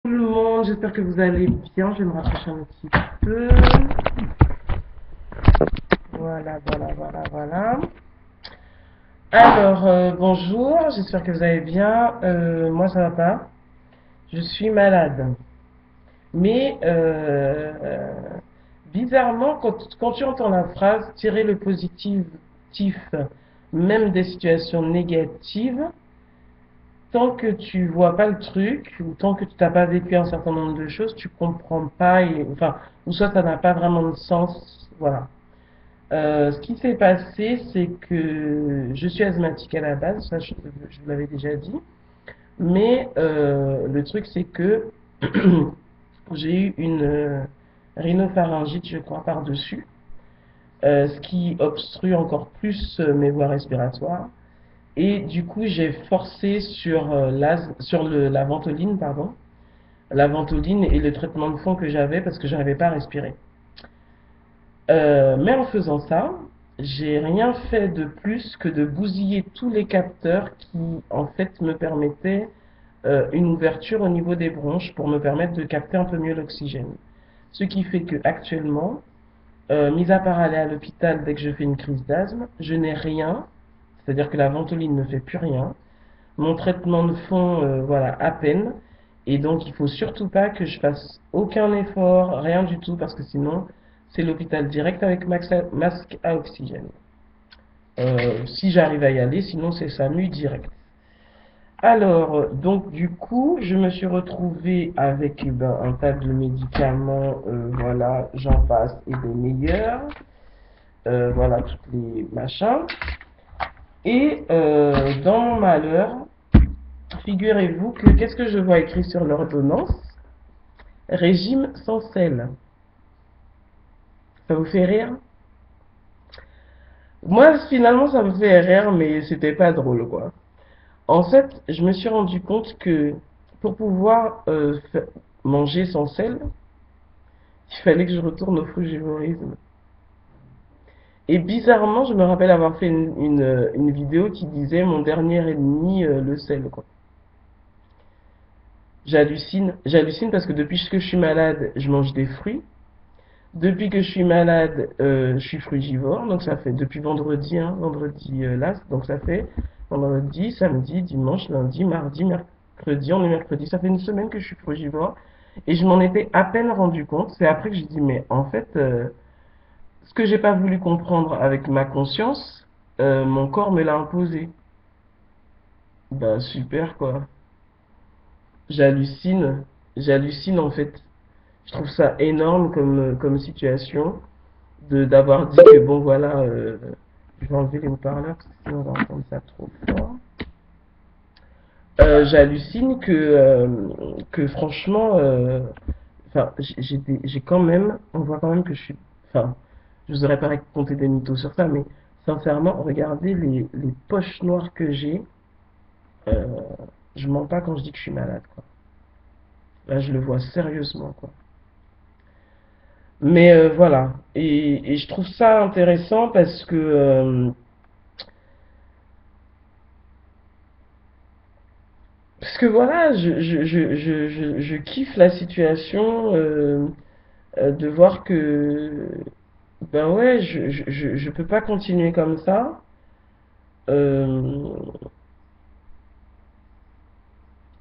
Tout le monde, j'espère que vous allez bien. Je vais me rapprocher un petit peu. Voilà. Alors, bonjour, j'espère que vous allez bien. Moi, ça va pas. Je suis malade. Mais, bizarrement, quand tu entends la phrase tirer le positif, même des situations négatives, tant que tu vois pas le truc, ou tant que tu n'as pas vécu un certain nombre de choses, tu comprends pas, enfin, ou soit ça n'a pas vraiment de sens, voilà. Ce qui s'est passé, c'est que je suis asthmatique à la base, ça je vous l'avais déjà dit, mais le truc c'est que j'ai eu une rhinopharyngite, je crois, par-dessus, ce qui obstrue encore plus mes voies respiratoires. Et du coup, j'ai forcé sur, la ventoline, pardon, la ventoline et le traitement de fond que j'avais parce que j'arrivais pas à respirer. Mais en faisant ça, j'ai rien fait de plus que de bousiller tous les capteurs qui, en fait, me permettaient une ouverture au niveau des bronches pour me permettre de capter un peu mieux l'oxygène. Ce qui fait que actuellement, mis à part aller à l'hôpital dès que je fais une crise d'asthme, je n'ai rien, c'est-à-dire que la ventoline ne fait plus rien. Mon traitement de fond, voilà, à peine. Et donc, il faut surtout pas que je fasse aucun effort, rien du tout, parce que sinon, c'est l'hôpital direct avec masque à oxygène. Si j'arrive à y aller, sinon c'est SAMU direct. Alors, donc du coup, je me suis retrouvé avec un tas de médicaments, voilà, j'en passe et des meilleurs, voilà, tous les machins. Et dans mon malheur, figurez-vous que qu'est-ce que je vois écrit sur l'ordonnance? Régime sans sel. Ça vous fait rire? Moi, finalement, ça me fait rire, mais c'était pas drôle, quoi. En fait, je me suis rendu compte que pour pouvoir manger sans sel, il fallait que je retourne au frugivorisme. Et bizarrement, je me rappelle avoir fait une vidéo qui disait mon dernier ennemi, le sel, quoi. J'hallucine parce que depuis que je suis malade, je mange des fruits. Depuis que je suis malade, je suis frugivore, donc ça fait depuis vendredi, hein, vendredi là, donc ça fait vendredi, samedi, dimanche, lundi, mardi, mercredi, on est mercredi, ça fait une semaine que je suis frugivore, et je m'en étais à peine rendu compte. C'est après que j'ai dit, mais en fait, ce que j'ai pas voulu comprendre avec ma conscience, mon corps me l'a imposé. Bah super quoi, j'hallucine, j'hallucine en fait. Je trouve ça énorme comme situation. D'avoir dit que bon voilà, je vais enlever les haut-parleurs parce que sinon on va entendre ça trop fort. J'hallucine que franchement, enfin j'ai quand même, on voit quand même que je suis, enfin je vous aurais pas raconté des mythos sur ça, mais sincèrement regardez les poches noires que j'ai, euh, je mens pas quand je dis que je suis malade quoi. Là je le vois sérieusement quoi. Mais voilà, et je trouve ça intéressant parce que voilà, je kiffe la situation de voir que, ben ouais, je peux pas continuer comme ça. Euh,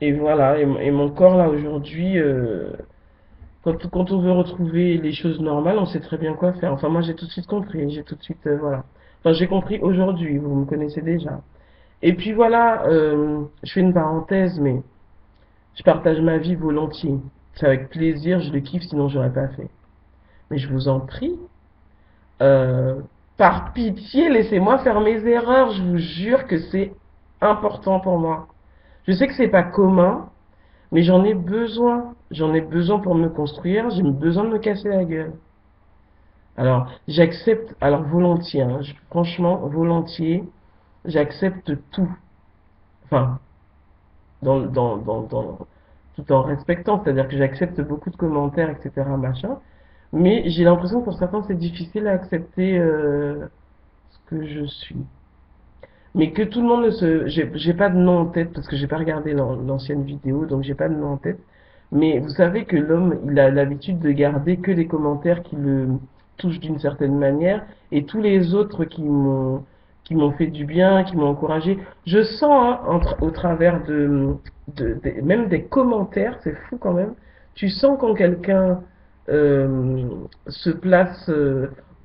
et voilà, et mon corps là aujourd'hui, quand on veut retrouver les choses normales, on sait très bien quoi faire. Enfin, moi j'ai tout de suite compris, j'ai tout de suite, voilà. Enfin, j'ai compris aujourd'hui, vous me connaissez déjà. Et puis voilà, je fais une parenthèse, mais je partage ma vie volontiers. C'est avec plaisir, je le kiffe, sinon j'aurais pas fait. Mais je vous en prie, euh, par pitié, laissez-moi faire mes erreurs. Je vous jure que c'est important pour moi. Je sais que c'est pas commun, mais j'en ai besoin. J'en ai besoin pour me construire. J'ai besoin de me casser la gueule. Alors, j'accepte, alors volontiers, hein, franchement, volontiers, j'accepte tout. Enfin, tout en respectant, c'est-à-dire que j'accepte beaucoup de commentaires, etc., machin. Mais j'ai l'impression que pour certains, c'est difficile à accepter ce que je suis. Mais que tout le monde ne se... J'ai pas de nom en tête parce que j'ai pas regardé l'ancienne vidéo, donc j'ai pas de nom en tête. Mais vous savez que l'homme, il a l'habitude de garder que les commentaires qui le touchent d'une certaine manière et tous les autres qui m'ont fait du bien, qui m'ont encouragé. Je sens hein, au travers même des commentaires, c'est fou quand même. Tu sens quand quelqu'un se place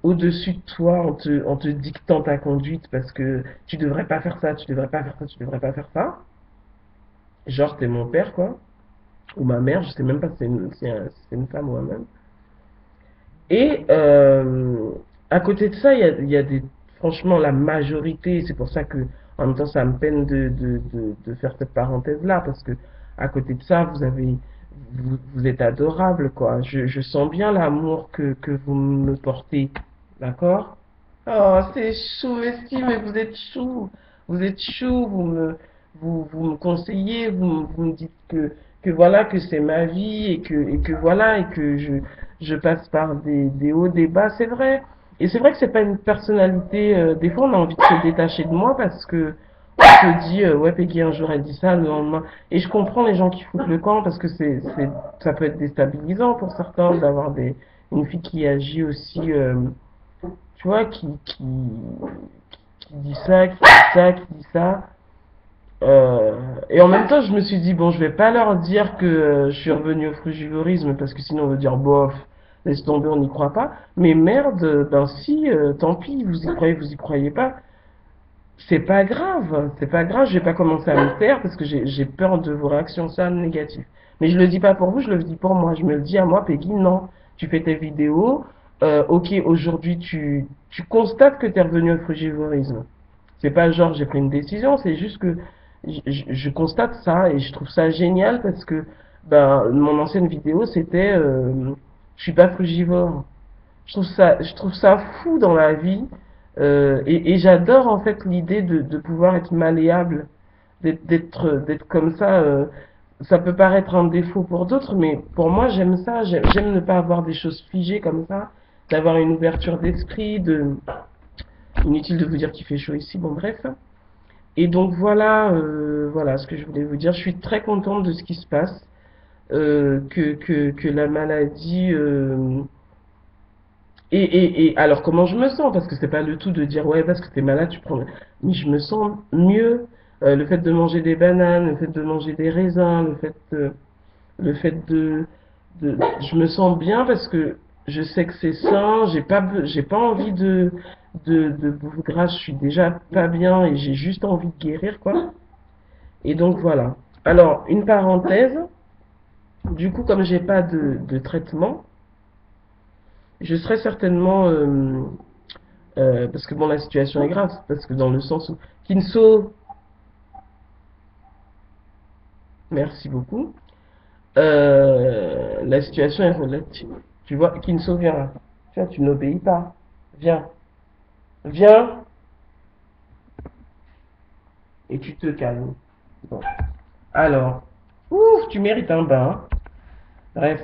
au-dessus de toi en te dictant ta conduite parce que tu devrais pas faire ça, tu devrais pas faire ça, tu devrais pas faire ça. Genre, t'es mon père, quoi. Ou ma mère, je sais même pas si c'est une femme ou un homme. Et à côté de ça, il y a des, franchement, la majorité, c'est pour ça que en même temps, ça me peine de faire cette parenthèse-là, parce que à côté de ça, vous êtes adorable, quoi. Je sens bien l'amour que vous me portez, d'accord? Oh, c'est chou, Esti, mais vous êtes chou. Vous êtes chou, vous me conseillez, vous me dites que voilà, que c'est ma vie et que voilà, et que je passe par des hauts, des bas, c'est vrai. Et c'est vrai que c'est pas une personnalité, des fois on a envie de se détacher de moi parce que on se dit, ouais, Peggy, un jour elle dit ça, le lendemain. Et je comprends les gens qui foutent le camp parce que ça peut être déstabilisant pour certains d'avoir une fille qui agit aussi, tu vois, qui dit ça, qui dit ça, qui dit ça. Et en même temps, je me suis dit, bon, je vais pas leur dire que je suis revenu au frugivorisme parce que sinon on va dire, bof, laisse tomber, on n'y croit pas. Mais merde, ben si, tant pis, vous y croyez pas. C'est pas grave, je vais pas commencer à me taire parce que j'ai peur de vos réactions ça négatives. Mais je le dis pas pour vous, je le dis pour moi. Je me le dis à moi, Peggy, non. Tu fais tes vidéos, ok, aujourd'hui tu constates que tu es revenu au frugivorisme. C'est pas genre j'ai pris une décision, c'est juste que je constate ça et je trouve ça génial parce que ben, mon ancienne vidéo c'était je suis pas frugivore. Je trouve ça fou dans la vie et j'adore en fait l'idée de pouvoir être malléable, d'être comme ça. Ça peut paraître un défaut pour d'autres, mais pour moi j'aime ça. J'aime ne pas avoir des choses figées comme ça, d'avoir une ouverture d'esprit. Inutile de vous dire qu'il fait chaud ici. Bon bref. Et donc voilà, voilà ce que je voulais vous dire. Je suis très contente de ce qui se passe, que la maladie et alors, comment je me sens? Parce que c'est pas le tout de dire, ouais, parce que t'es malade, tu prends. Mais je me sens mieux. Le fait de manger des bananes, le fait de manger des raisins, le fait je me sens bien parce que je sais que c'est sain, j'ai pas envie de bouffe grasse, je suis déjà pas bien et j'ai juste envie de guérir, quoi. Et donc, voilà. Alors, une parenthèse. Du coup, comme j'ai pas de traitement, je serai certainement parce que bon, la situation est grave, parce que dans le sens où Kinso, merci beaucoup, la situation est relative. Tu vois, Kinso, viens là. Tu vois, tu n'obéis pas. Viens, viens, et tu te calmes. Bon. Alors, ouf, tu mérites un bain. Hein. Bref.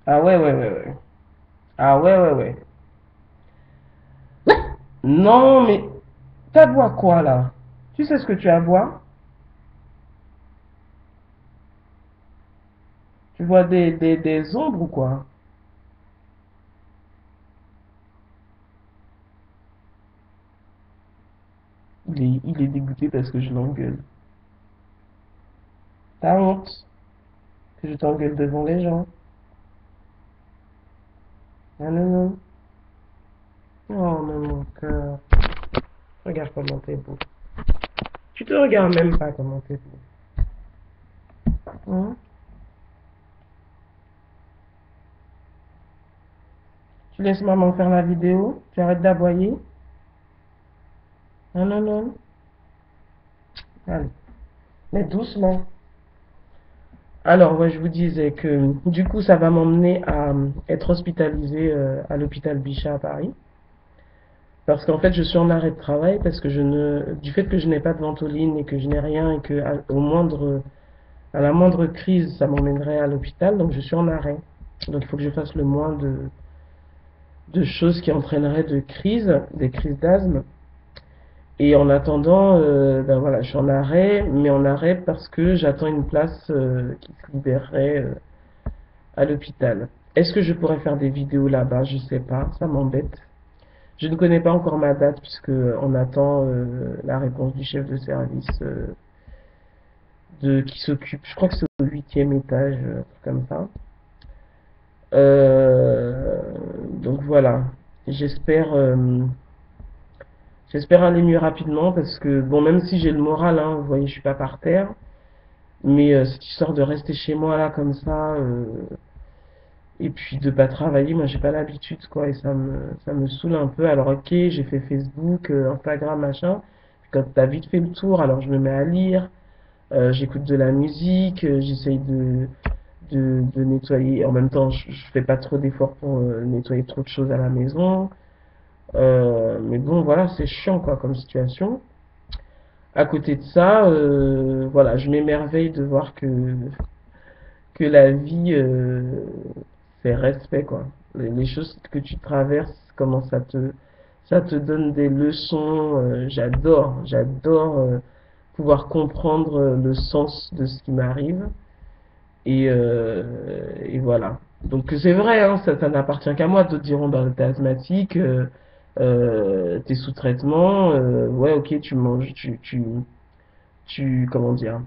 Ah ouais, ouais, ouais, ouais. Ah ouais, ouais, ouais. Non, mais t'as bois quoi là? Tu sais ce que tu as à boire? Tu vois des ombres ou quoi? Il est dégoûté parce que je l'engueule. T'as honte que je t'engueule devant les gens. Ah non, non. Oh non, mon cœur. Regarde comment t'es beau. Tu te regardes même pas comment t'es beau. Hein? Tu laisses maman faire la vidéo. Tu arrêtes d'aboyer. Non, non, non. Allez. Mais doucement. Alors, ouais, je vous disais que du coup, ça va m'emmener à être hospitalisé à l'hôpital Bichat à Paris. Parce qu'en fait, je suis en arrêt de travail parce que du fait que je n'ai pas de ventoline et que je n'ai rien et que à la moindre crise, ça m'emmènerait à l'hôpital, donc je suis en arrêt. Donc il faut que je fasse le moins de choses qui entraîneraient des crises d'asthme. Et en attendant, ben voilà, je suis en arrêt, mais en arrêt parce que j'attends une place qui se libérerait à l'hôpital. Est-ce que je pourrais faire des vidéos là-bas? Je sais pas, ça m'embête. Je ne connais pas encore ma date puisque on attend la réponse du chef de service qui s'occupe. Je crois que c'est au 8e étage, un truc comme ça. Euh, donc voilà, j'espère j'espère aller mieux rapidement parce que bon, même si j'ai le moral, hein, vous voyez, je suis pas par terre, mais cette histoire de rester chez moi là comme ça et puis de pas travailler, moi j'ai pas l'habitude quoi et ça me saoule un peu. Alors ok, j'ai fait Facebook, Instagram, machin. Puis quand t'as vite fait le tour, alors je me mets à lire, j'écoute de la musique, j'essaye de nettoyer. En même temps, je fais pas trop d'efforts pour nettoyer trop de choses à la maison. Mais bon, voilà, c'est chiant quoi comme situation. À côté de ça, voilà, je m'émerveille de voir que la vie, c'est respect, quoi. Les choses que tu traverses, comment ça te donne des leçons. J'adore pouvoir comprendre le sens de ce qui m'arrive. Et voilà. Donc c'est vrai, hein, ça n'appartient qu'à moi. D'autres diront, bah, t'es asthmatique, t'es sous traitement, ouais, ok, tu manges, comment dire.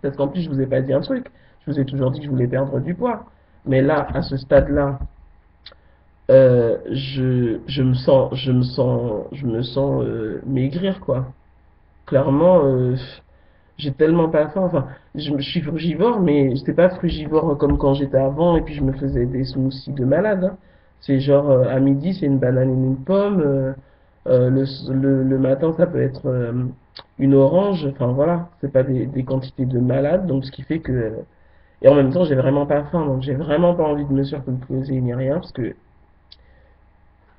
Parce qu'en plus, je vous ai pas dit un truc. Je vous ai toujours dit que je voulais perdre du poids. Mais là, à ce stade-là, je me sens maigrir, quoi. Clairement, j'ai tellement pas faim. Enfin, je suis frugivore, mais j'étais pas frugivore comme quand j'étais avant et puis je me faisais des smoothies de malade, hein. C'est genre à midi, c'est une banane et une pomme. Le matin, ça peut être une orange. Enfin voilà, c'est pas des quantités de malade. Donc ce qui fait que. Et en même temps, j'ai vraiment pas faim. Donc j'ai vraiment pas envie de me surposer ni rien. Parce que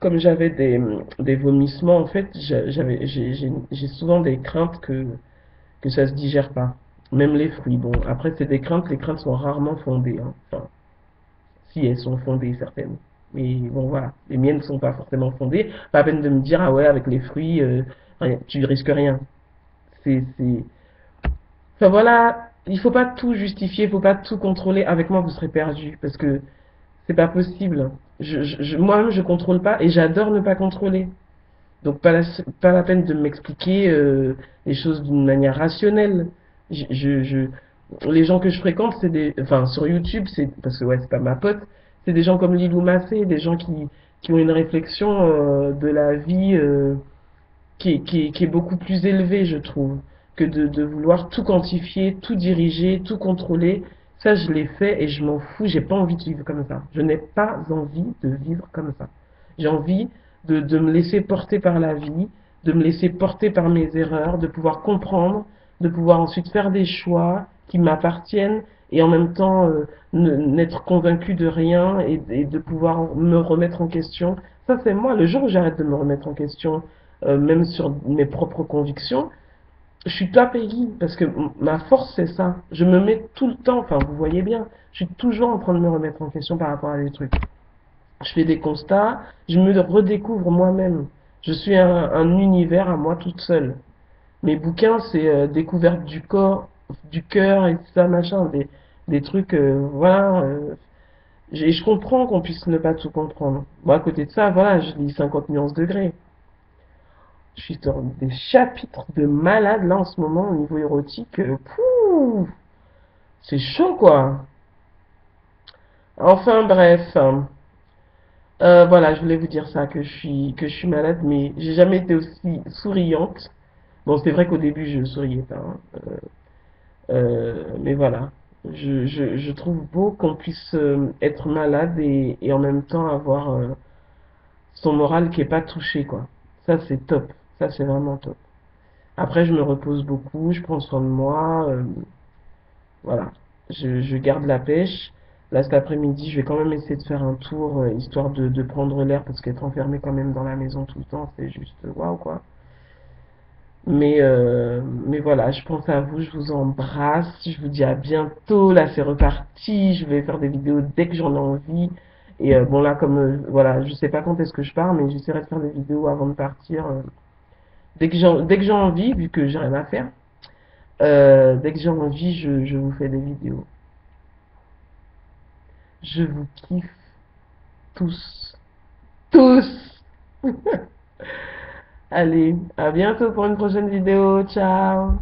comme j'avais des vomissements, en fait, j'ai souvent des craintes que ça se digère pas. Même les fruits. Bon, après, c'est des craintes. Les craintes sont rarement fondées, hein. Enfin, si elles sont fondées, certaines. Mais bon, voilà. Les miennes ne sont pas forcément fondées. Pas la peine de me dire, ah ouais, avec les fruits, tu risques rien. C'est. Enfin voilà, il faut pas tout justifier, il faut pas tout contrôler. Avec moi, vous serez perdu. Parce que c'est pas possible. Moi-même, je contrôle pas et j'adore ne pas contrôler. Donc pas la peine de m'expliquer les choses d'une manière rationnelle. Je, je, je- les gens que je fréquente, enfin sur YouTube, c'est parce que ouais, c'est pas ma pote, c'est des gens comme Lilou Massé, des gens qui ont une réflexion de la vie qui est beaucoup plus élevée, je trouve, que de vouloir tout quantifier, tout diriger, tout contrôler. Ça, je l'ai fait et je m'en fous. J'ai pas envie de vivre comme ça. Je n'ai pas envie de vivre comme ça. J'ai envie de me laisser porter par la vie, de me laisser porter par mes erreurs, de pouvoir comprendre, de pouvoir ensuite faire des choix qui m'appartiennent et en même temps n'être convaincu de rien et de pouvoir me remettre en question. Ça, c'est moi. Le jour où j'arrête de me remettre en question, même sur mes propres convictions, je suis pas Peggy parce que ma force c'est ça. Je me mets tout le temps, enfin vous voyez bien, je suis toujours en train de me remettre en question par rapport à des trucs. Je fais des constats, je me redécouvre moi-même. Je suis un univers à moi toute seule. Mes bouquins c'est découverte du corps, du cœur et tout ça machin, des trucs, voilà. Je comprends qu'on puisse ne pas tout comprendre. Bon à côté de ça, voilà, je lis 50 nuances degrés. Je suis dans des chapitres de malade là en ce moment au niveau érotique. Pouh, c'est chaud quoi. Enfin bref. Voilà, je voulais vous dire ça, que je suis malade, mais j'ai jamais été aussi souriante. Bon, c'est vrai qu'au début je souriais pas, hein. Mais voilà. Je trouve beau qu'on puisse être malade et en même temps avoir son moral qui est pas touché, quoi. Ça c'est top. Ça c'est vraiment top. Après, je me repose beaucoup, je prends soin de moi, voilà. Je garde la pêche. Là, cet après-midi, je vais quand même essayer de faire un tour, histoire de prendre l'air, parce qu'être enfermé quand même dans la maison tout le temps, c'est juste waouh, quoi. Mais voilà, je pense à vous, je vous embrasse, je vous dis à bientôt. Là, c'est reparti, je vais faire des vidéos dès que j'en ai envie. Et bon là, comme voilà, je sais pas quand est-ce que je pars, mais j'essaierai de faire des vidéos avant de partir. Dès que j'ai envie, vu que j'ai rien à faire, dès que j'ai envie, je vous fais des vidéos. Je vous kiffe tous. Tous! Allez, à bientôt pour une prochaine vidéo. Ciao!